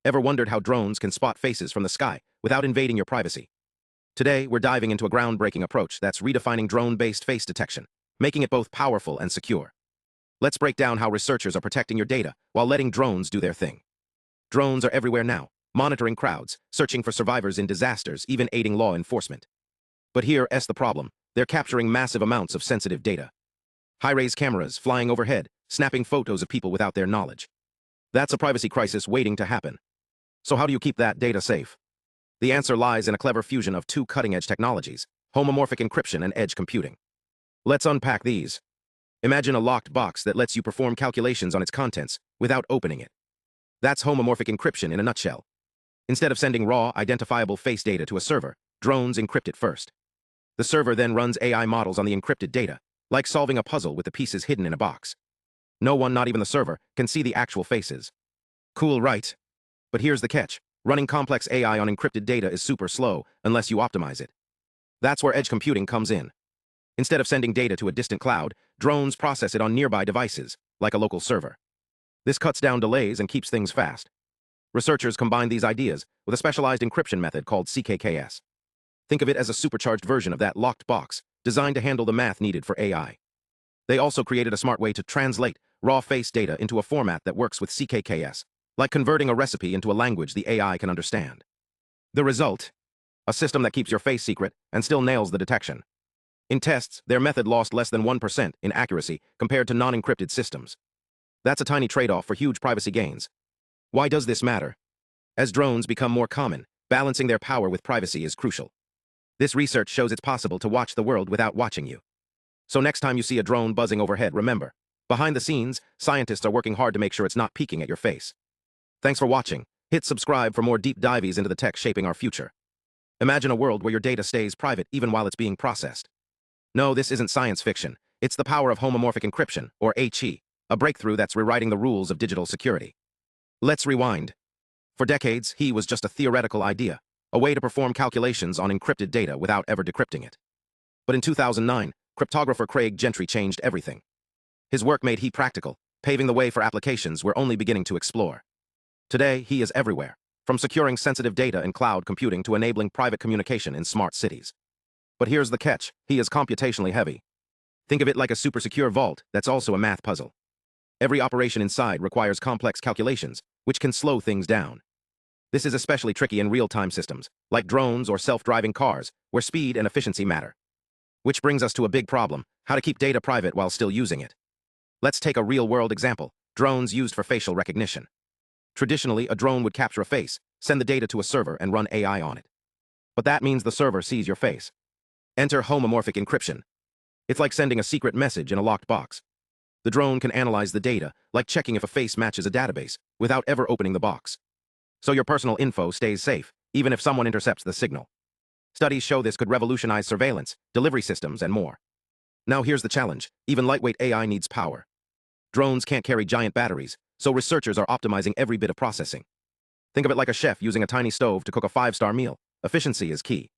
Ever wondered how drones can spot faces from the sky without invading your privacy? Today, we're diving into a groundbreaking approach that's redefining drone-based face detection, making it both powerful and secure. Let's break down how researchers are protecting your data while letting drones do their thing. Drones are everywhere now, monitoring crowds, searching for survivors in disasters, even aiding law enforcement. But here's the problem. They're capturing massive amounts of sensitive data. High-res cameras flying overhead, snapping photos of people without their knowledge. That's a privacy crisis waiting to happen. So how do you keep that data safe? The answer lies in a clever fusion of two cutting-edge technologies, homomorphic encryption and edge computing. Let's unpack these. Imagine a locked box that lets you perform calculations on its contents without opening it. That's homomorphic encryption in a nutshell. Instead of sending raw, identifiable face data to a server, drones encrypt it first. The server then runs AI models on the encrypted data, like solving a puzzle with the pieces hidden in a box. No one, not even the server, can see the actual faces. Cool, right? But here's the catch. Running complex AI on encrypted data is super slow unless you optimize it. That's where edge computing comes in. Instead of sending data to a distant cloud, drones process it on nearby devices, like a local server. This cuts down delays and keeps things fast. Researchers combine these ideas with a specialized encryption method called CKKS. Think of it as a supercharged version of that locked box, designed to handle the math needed for AI. They also created a smart way to translate raw face data into a format that works with CKKS, like converting a recipe into a language the AI can understand. The result? A system that keeps your face secret and still nails the detection. In tests, their method lost less than 1% in accuracy compared to non-encrypted systems. That's a tiny trade-off for huge privacy gains. Why does this matter? As drones become more common, balancing their power with privacy is crucial. This research shows it's possible to watch the world without watching you. So next time you see a drone buzzing overhead, remember, behind the scenes, scientists are working hard to make sure it's not peeking at your face. Thanks for watching. Hit subscribe for more deep dives into the tech shaping our future. Imagine a world where your data stays private even while it's being processed. No, this isn't science fiction. It's the power of homomorphic encryption, or HE, a breakthrough that's rewriting the rules of digital security. Let's rewind. For decades, HE was just a theoretical idea, a way to perform calculations on encrypted data without ever decrypting it. But in 2009, cryptographer Craig Gentry changed everything. His work made HE practical, paving the way for applications we're only beginning to explore. Today, HE is everywhere, from securing sensitive data in cloud computing to enabling private communication in smart cities. But here's the catch, HE is computationally heavy. Think of it like a super secure vault that's also a math puzzle. Every operation inside requires complex calculations, which can slow things down. This is especially tricky in real-time systems, like drones or self-driving cars, where speed and efficiency matter. Which brings us to a big problem, how to keep data private while still using it. Let's take a real-world example, drones used for facial recognition. Traditionally, a drone would capture a face, send the data to a server, and run AI on it. But that means the server sees your face. Enter homomorphic encryption. It's like sending a secret message in a locked box. The drone can analyze the data, like checking if a face matches a database, without ever opening the box. So your personal info stays safe, even if someone intercepts the signal. Studies show this could revolutionize surveillance, delivery systems, and more. Now here's the challenge. Even lightweight AI needs power. Drones can't carry giant batteries, so researchers are optimizing every bit of processing. Think of it like a chef using a tiny stove to cook a 5-star meal. Efficiency is key.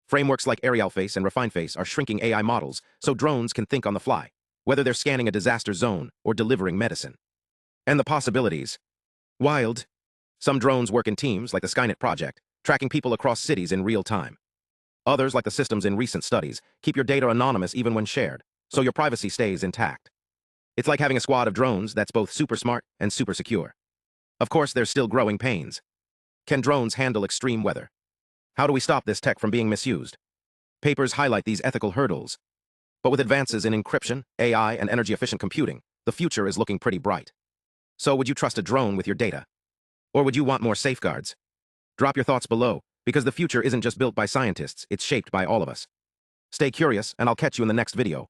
Frameworks like Aerialface and Refineface are shrinking AI models so drones can think on the fly, whether they're scanning a disaster zone or delivering medicine. And the possibilities? Wild. Some drones work in teams, like the Skynet project, tracking people across cities in real time. Others, like the systems in recent studies, keep your data anonymous even when shared, so your privacy stays intact. It's like having a squad of drones that's both super smart and super secure. Of course, there's still growing pains. Can drones handle extreme weather? How do we stop this tech from being misused? Papers highlight these ethical hurdles. But with advances in encryption, AI, and energy-efficient computing, the future is looking pretty bright. So would you trust a drone with your data? Or would you want more safeguards? Drop your thoughts below, because the future isn't just built by scientists, it's shaped by all of us. Stay curious, and I'll catch you in the next video.